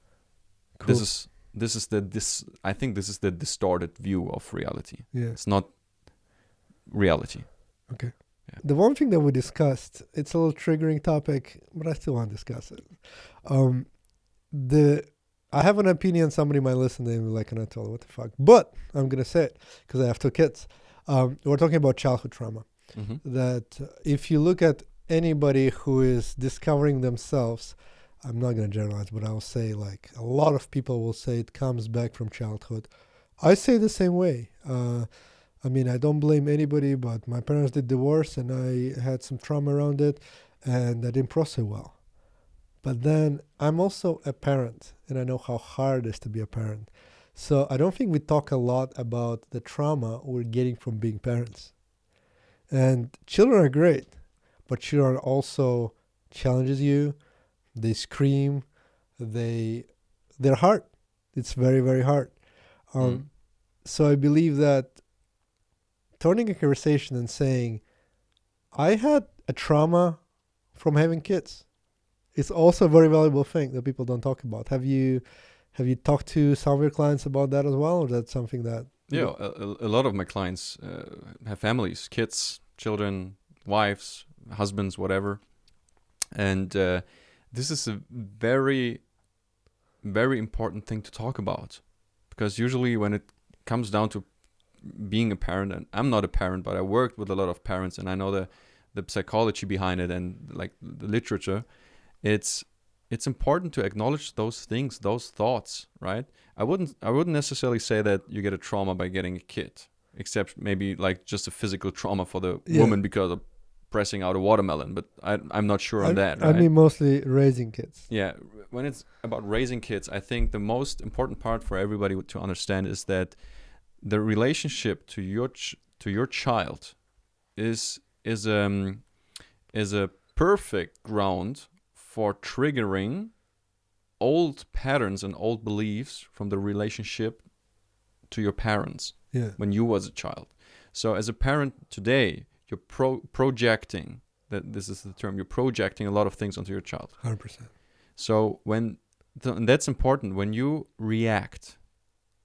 cool. I think this is the distorted view of reality. Yeah. It's not reality. Okay. Yeah. The one thing that we discussed, it's a little triggering topic, but I still want to discuss it. I have an opinion. Somebody might listen and be like, "I'm not told what the fuck," but I'm gonna say it because I have 2 kids. We're talking about childhood trauma. Mm-hmm. That if you look at anybody who is discovering themselves, I'm not gonna generalize, but I'll say like a lot of people will say it comes back from childhood. I say the same way. I mean, I don't blame anybody, but my parents did divorce and I had some trauma around it and I didn't process well. But then I'm also a parent and I know how hard it is to be a parent. So I don't think we talk a lot about the trauma we're getting from being parents. And children are great, but children also challenges you. They scream. They're hard. It's very, very hard. So I believe that turning a conversation and saying, I had a trauma from having kids. It's also a very valuable thing that people don't talk about. Have you talked to some of your clients about that as well, or that's something that? Yeah, a lot of my clients have families, kids, children, wives, husbands, whatever, and this is a very, very important thing to talk about, because usually when it comes down to being a parent, and I'm not a parent, but I worked with a lot of parents, and I know the psychology behind it and like the literature. It's important to acknowledge those things, those thoughts, right? I wouldn't necessarily say that you get a trauma by getting a kid, except maybe like just a physical trauma for the woman because of pressing out a watermelon, but I'm not sure on that, right? I mean, mostly raising kids. Yeah, when it's about raising kids, I think the most important part for everybody to understand is that the relationship to your child is a perfect ground for triggering old patterns and old beliefs from the relationship to your parents when you was a child. So as a parent today, you're projecting, that this is the term, you're projecting a lot of things onto your child. 100%. So and that's important when you react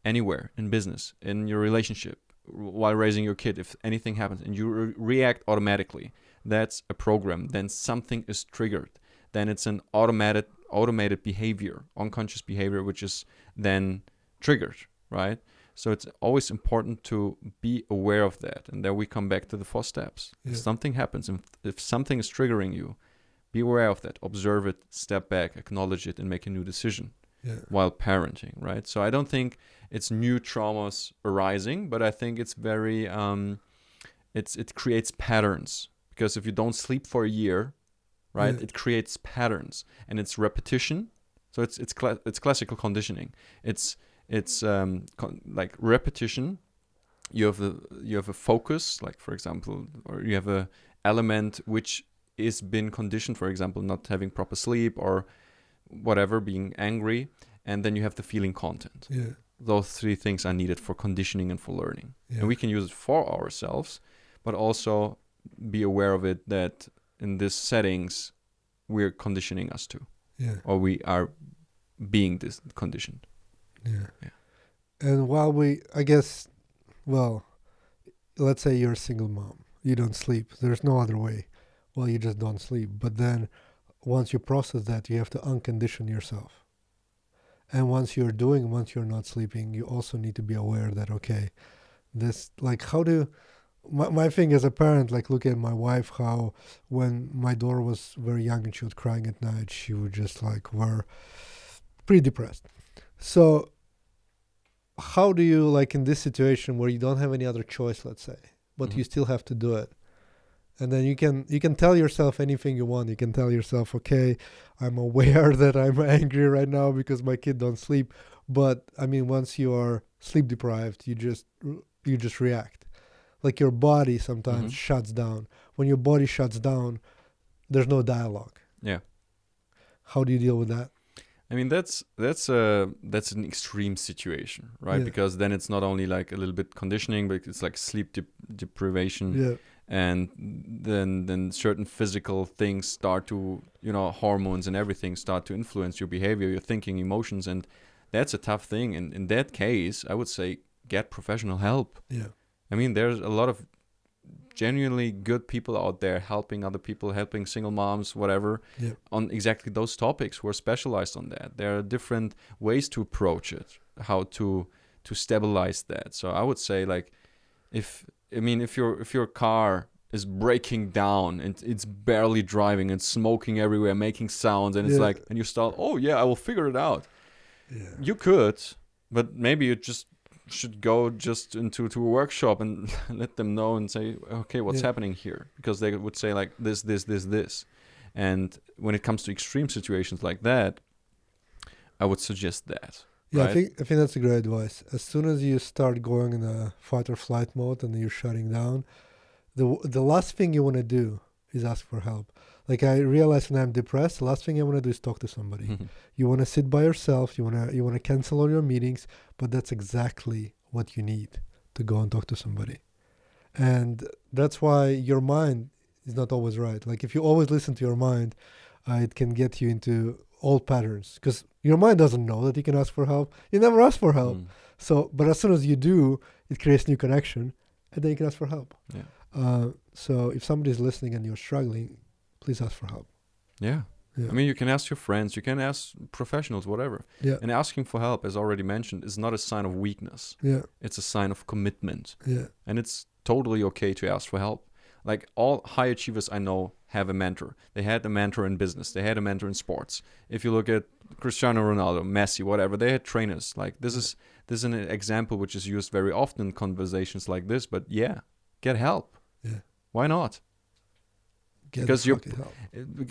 anywhere in business, in your relationship, while raising your kid, if anything happens and you react automatically, that's a program. Then something is triggered. Then it's an automated behavior, unconscious behavior, which is then triggered, right? So it's always important to be aware of that. And then we come back to the 4 steps. Yeah. If something happens, if something is triggering you, be aware of that, observe it, step back, acknowledge it, and make a new decision while parenting, right? So I don't think it's new traumas arising, but I think it's very, it creates patterns. Because if you don't sleep for a year, right, it creates patterns, and it's repetition. So it's classical conditioning. It's like repetition. You have a focus, like for example, or you have a element which is been conditioned, for example, not having proper sleep or whatever, being angry, and then you have the feeling content. Those 3 things are needed for conditioning and for learning, and we can use it for ourselves, but also be aware of it, that in these settings we're conditioning us to, or we are being this conditioned. And while I guess, well, let's say you're a single mom, you don't sleep, there's no other way. Well, you just don't sleep. But then once you process that, you have to uncondition yourself. And once you're not sleeping, you also need to be aware that, okay, this, like, my thing as a parent, like, look at my wife, how when my daughter was very young and she was crying at night, she would just like were pretty depressed. So how do you, like, in this situation where you don't have any other choice, let's say, but you still have to do it, and then you can tell yourself anything you want. You can tell yourself, okay, I'm aware that I'm angry right now because my kid don't sleep, but I mean, once you are sleep deprived, you just react. Like, your body sometimes shuts down. When your body shuts down, there's no dialogue. How do you deal with that? I mean, that's an extreme situation, right? Because then it's not only like a little bit conditioning, but it's like sleep deprivation, and then certain physical things start to, hormones and everything start to influence your behavior, your thinking, emotions, and that's a tough thing. And in that case, I would say get professional help. Yeah. I mean, there's a lot of genuinely good people out there helping other people, helping single moms, whatever, Yeah. on exactly those topics who are specialized on that. There are different ways to approach it, how to stabilize that. So I would say, like, if your car is breaking down and it's barely driving and smoking everywhere, making sounds, and it's like, and you start, oh yeah, I will figure it out. Yeah. You could, but maybe you just should go just into a workshop and let them know and say, okay, what's happening here? Because they would say like this. And when it comes to extreme situations like that, I would suggest that. Yeah, right? I think that's a great advice. As soon as you start going in a fight or flight mode and you're shutting down, the last thing you want to do is ask for help. Like, I realize when I'm depressed, the last thing I want to do is talk to somebody. You want to sit by yourself. You want to cancel all your meetings, but that's exactly what you need to go and talk to somebody. And that's why your mind is not always right. Like, if you always listen to your mind, it can get you into old patterns, because your mind doesn't know that you can ask for help. You never ask for help. So, but as soon as you do, it creates new connection, and then you can ask for help. Yeah. So if somebody's listening and you're struggling, please ask for help. Yeah. I mean, you can ask your friends, you can ask professionals, whatever. Yeah. And asking for help, as already mentioned, is not a sign of weakness. Yeah. It's a sign of commitment. Yeah. And it's totally okay to ask for help. Like, all high achievers I know have a mentor. They had a mentor in business. They had a mentor in sports. If you look at Cristiano Ronaldo, Messi, whatever, they had trainers. Like, this is an example which is used very often in conversations like this. But yeah, get help. Yeah. Why not? Because you're,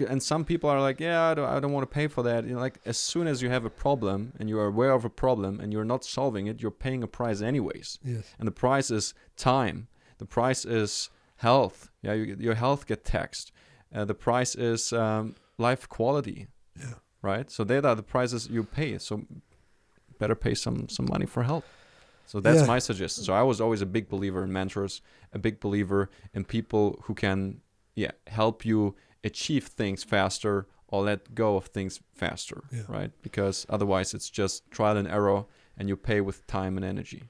and some people are like, yeah, I don't want to pay for that. You know, like, as soon as you have a problem and you are aware of a problem and you're not solving it, you're paying a price anyways. Yes. And the price is time. The price is health. Yeah, your health get taxed. The price is life quality. Yeah. Right. So they are the prices you pay. So better pay some money for help. So that's my suggestion. So I was always a big believer in mentors, a big believer in people who can help you achieve things faster or let go of things faster, right? Because otherwise it's just trial and error, and you pay with time and energy.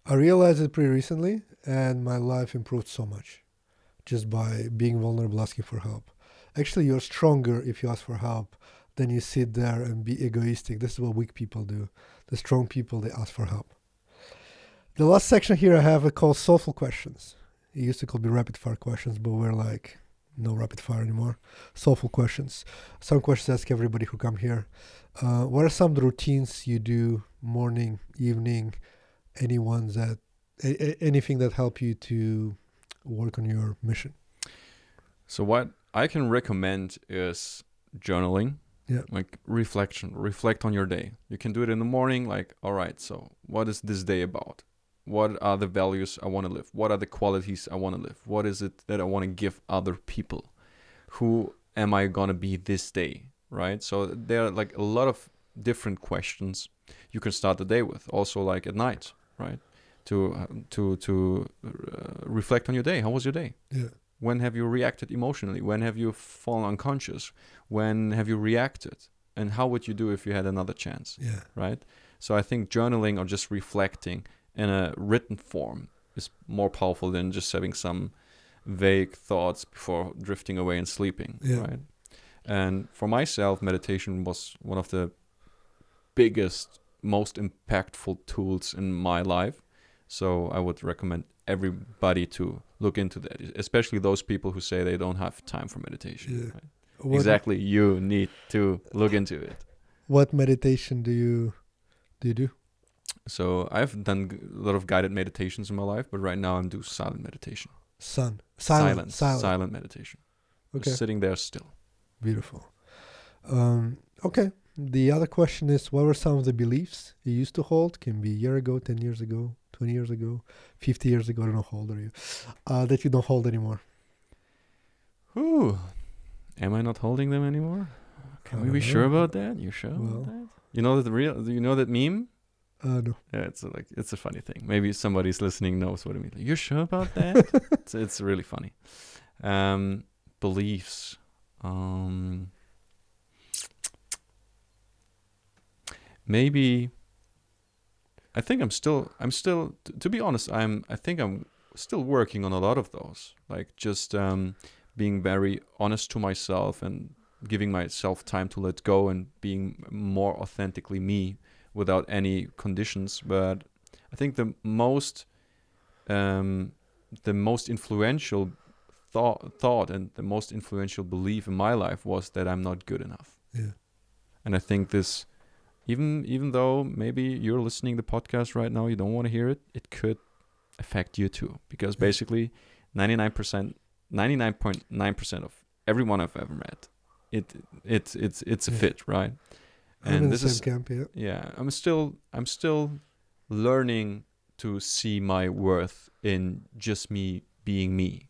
I realized it pretty recently, and my life improved so much just by being vulnerable, asking for help. Actually, you're stronger if you ask for help than you sit there and be egoistic. This is what weak people do. The strong people, they ask for help. The last section here I have called soulful questions. It used to call me rapid fire questions, but we're like, no rapid fire anymore. Soulful questions. Some questions I ask everybody who come here. What are some of the routines you do, morning, evening, anything that help you to work on your mission? So what I can recommend is journaling. Yeah. Like reflection. Reflect on your day. You can do it in the morning, like, all right, so what is this day about? What are the values I want to live? What are the qualities I want to live? What is it that I want to give other people? Who am I going to be this day, right? So there are like a lot of different questions you can start the day with. Also, like at night, right? To reflect on your day. How was your day? Yeah. When have you reacted emotionally? When have you fallen unconscious? When have you reacted? And how would you do if you had another chance? Yeah. Right? So I think journaling or just reflecting in a written form is more powerful than just having some vague thoughts before drifting away and sleeping. Yeah. Right? And for myself, meditation was one of the biggest, most impactful tools in my life. So I would recommend everybody to look into that, especially those people who say they don't have time for meditation. Yeah. Right? Exactly. You need to look into it. What meditation do you do? So I've done a lot of guided meditations in my life, but right now I'm doing silent meditation. Silent meditation. Okay. Just sitting there still. Beautiful. Okay. The other question is, what were some of the beliefs you used to hold? Can be a year ago, 10 years ago, 20 years ago, 50 years ago, I don't know how old are you, that you don't hold anymore? Ooh. Am I not holding them anymore? Can we be sure about that? You sure about that? You know that meme? No. Yeah, it's a funny thing. Maybe somebody's listening knows what I mean. You sure about that? it's really funny. Beliefs. Maybe I think to be honest, I think I'm still working on a lot of those, like just being very honest to myself and giving myself time to let go and being more authentically me without any conditions. But I think the most influential thought and the most influential belief in my life was that I'm not good enough. Yeah. And I think this, even though maybe you're listening to the podcast right now, you don't want to hear it, it could affect you too. Because basically 99.9% of everyone I've ever met, it's a fit, right? And this is camp, I'm still learning to see my worth in just me being me,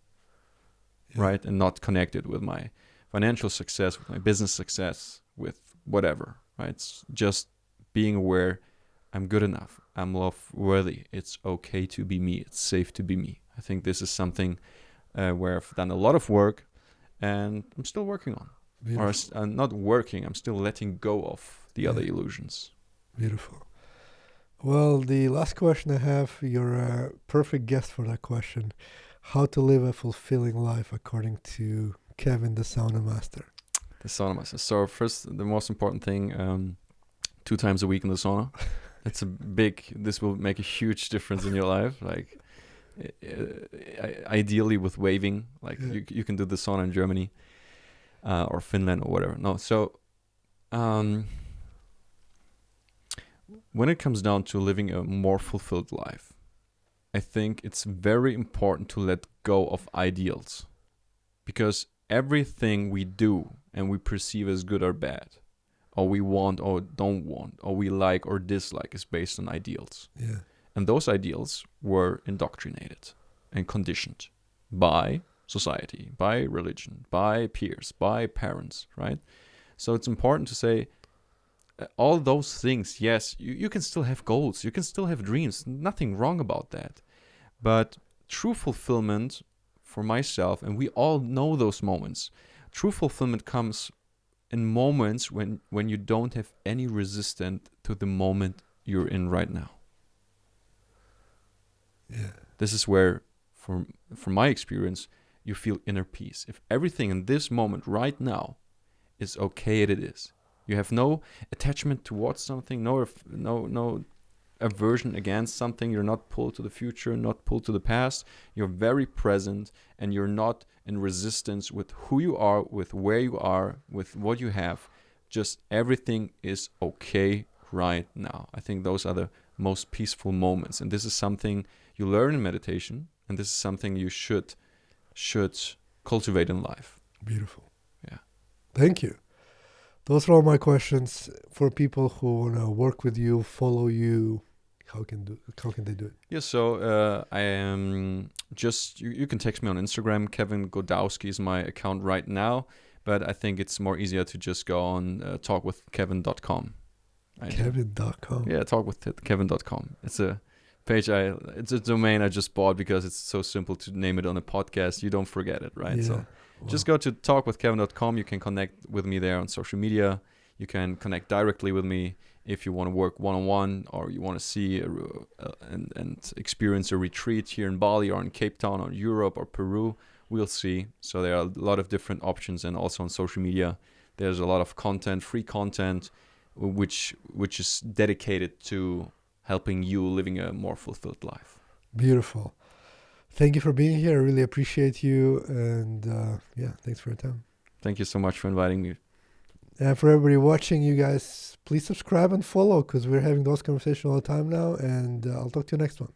right? And not connected with my financial success, with my business success, with whatever, right? It's just being aware I'm good enough, I'm love worthy, it's okay to be me, it's safe to be me. I think this is something where I've done a lot of work and I'm still working on. Beautiful. Or I'm not working, I'm still letting go of the other illusions. Beautiful. Well, the last question I have, you're a perfect guest for that question. How to live a fulfilling life according to Kevin, the sauna master. The sauna master. So first, the most important thing, 2 times a week in the sauna. This will make a huge difference in your life. Like ideally with waving, like you can do the sauna in Germany or Finland or whatever. No, so when it comes down to living a more fulfilled life, I think it's very important to let go of ideals, because everything we do and we perceive as good or bad, or we want or don't want, or we like or dislike, is based on ideals. Yeah. And those ideals were indoctrinated and conditioned by society, by religion, by peers, by parents, right? So it's important to say, all those things, yes, you can still have goals, you can still have dreams, nothing wrong about that. But true fulfillment for myself, and we all know those moments, true fulfillment comes in moments when you don't have any resistance to the moment you're in right now. Yeah. This is where, from my experience, you feel inner peace. If everything in this moment right now is okay, it is. You have no attachment towards something, no aversion against something. You're not pulled to the future, not pulled to the past. You're very present, and you're not in resistance with who you are, with where you are, with what you have. Just everything is okay right now. I think those are the most peaceful moments, and this is something you learn in meditation, and this is something you should cultivate in life. Beautiful. Yeah. Thank you. Those are all my questions. For people who want to work with you, follow you, how can they do it? Yeah, so I am just, you can text me on Instagram. Kevin Godawski is my account right now, but I think it's more easier to just go on talkwithkevin.com. Kevin.com. Yeah, talkwithkevin.com. It's a page, it's a domain I just bought because it's so simple to name it on a podcast. You don't forget it, right? Yeah. So just go to talkwithkevin.com. You can connect with me there on social media. You can connect directly with me if you want to work one-on-one, or you want to see and experience a retreat here in Bali or in Cape Town or Europe or Peru. We'll see. So there are a lot of different options, and also on social media, there's a lot of content, free content, which is dedicated to helping you living a more fulfilled life. Beautiful. Thank you for being here. I really appreciate you. And thanks for your time. Thank you so much for inviting me. And for everybody watching, you guys, please subscribe and follow, because we're having those conversations all the time now. And I'll talk to you next one.